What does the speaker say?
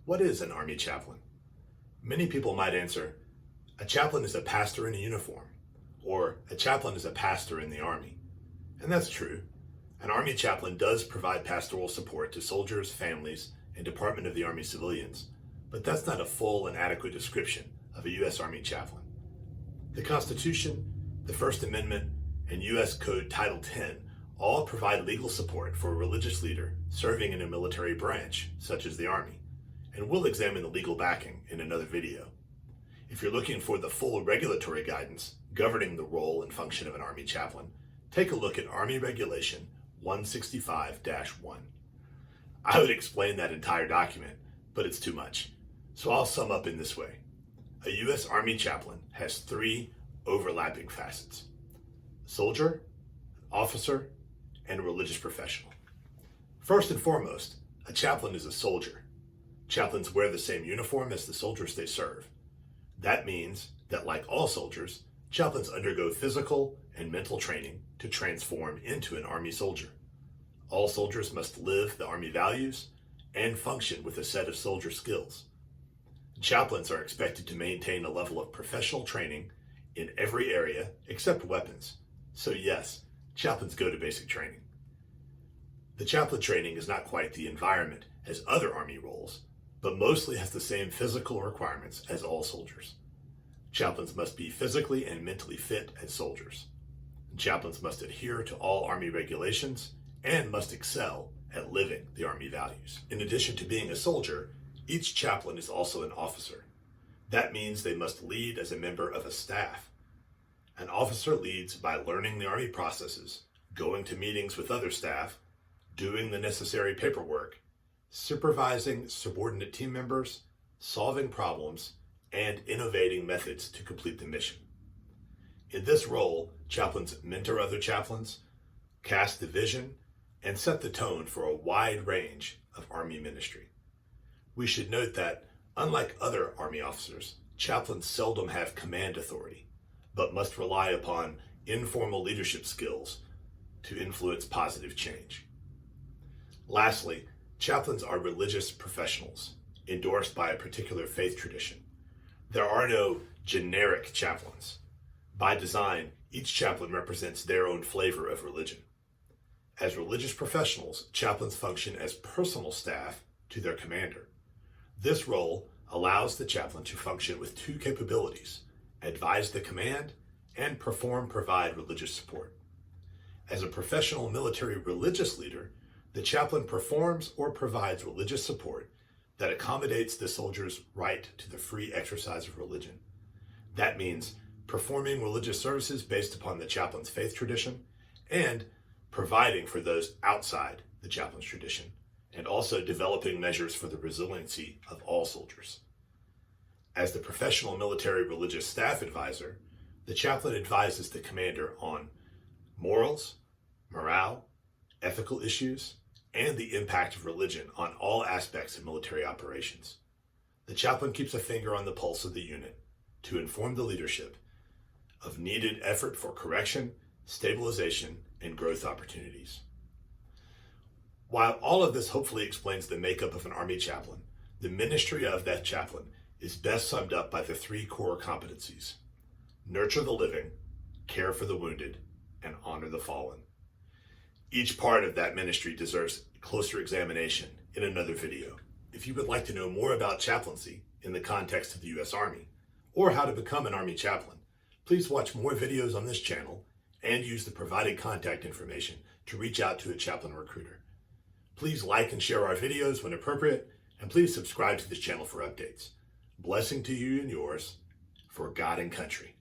What is an Army chaplain? Many people might answer, a chaplain is a pastor in a uniform, or a chaplain is a pastor in the Army. And that's true. An Army chaplain does provide pastoral support to soldiers, families, and Department of the Army civilians, but that's not a full and adequate description of a U.S. Army chaplain. The Constitution, the First Amendment, and U.S. Code Title 10 all provide legal support for a religious leader serving in a military branch, such as the Army, and we'll examine the legal backing in another video. If you're looking for the full regulatory guidance governing the role and function of an Army chaplain, take a look at Army Regulation 165-1. I would explain that entire document, but it's too much. So I'll sum up in this way. A U.S. Army chaplain has 3 overlapping facets: soldier, officer, and religious professional. First and foremost, a chaplain is a soldier. Chaplains wear the same uniform as the soldiers they serve. That means that, like all soldiers, chaplains undergo physical and mental training to transform into an Army soldier. All soldiers must live the Army values and function with a set of soldier skills. Chaplains are expected to maintain a level of professional training in every area except weapons. So yes, chaplains go to basic training. The chaplain training is not quite the environment as other Army roles, but mostly has the same physical requirements as all soldiers. Chaplains must be physically and mentally fit as soldiers. Chaplains must adhere to all Army regulations and must excel at living the Army values. In addition to being a soldier, each chaplain is also an officer. That means they must lead as a member of a staff. An officer leads by learning the Army processes, going to meetings with other staff, doing the necessary paperwork, supervising subordinate team members, solving problems, and innovating methods to complete the mission. In this role, chaplains mentor other chaplains, cast the vision, and set the tone for a wide range of Army ministry. We should note that, unlike other Army officers, chaplains seldom have command authority, but must rely upon informal leadership skills to influence positive change. Lastly, chaplains are religious professionals endorsed by a particular faith tradition. There are no generic chaplains. By design, each chaplain represents their own flavor of religion. As religious professionals, chaplains function as personal staff to their commander. This role allows the chaplain to function with 2 capabilities: advise the command and provide religious support. As a professional military religious leader, the chaplain performs or provides religious support that accommodates the soldier's right to the free exercise of religion. That means performing religious services based upon the chaplain's faith tradition and providing for those outside the chaplain's tradition, and also developing measures for the resiliency of all soldiers. As the professional military religious staff advisor, the chaplain advises the commander on morals, morale, ethical issues, and the impact of religion on all aspects of military operations. The chaplain keeps a finger on the pulse of the unit to inform the leadership of needed effort for correction, stabilization, and growth opportunities. While all of this hopefully explains the makeup of an Army chaplain, the ministry of that chaplain is best summed up by the 3 core competencies: nurture the living, care for the wounded, and honor the fallen. Each part of that ministry deserves closer examination in another video. If you would like to know more about chaplaincy in the context of the U.S. Army, or how to become an Army chaplain, please watch more videos on this channel and use the provided contact information to reach out to a chaplain recruiter. Please like and share our videos when appropriate, and please subscribe to this channel for updates. Blessing to you and yours, for God and country.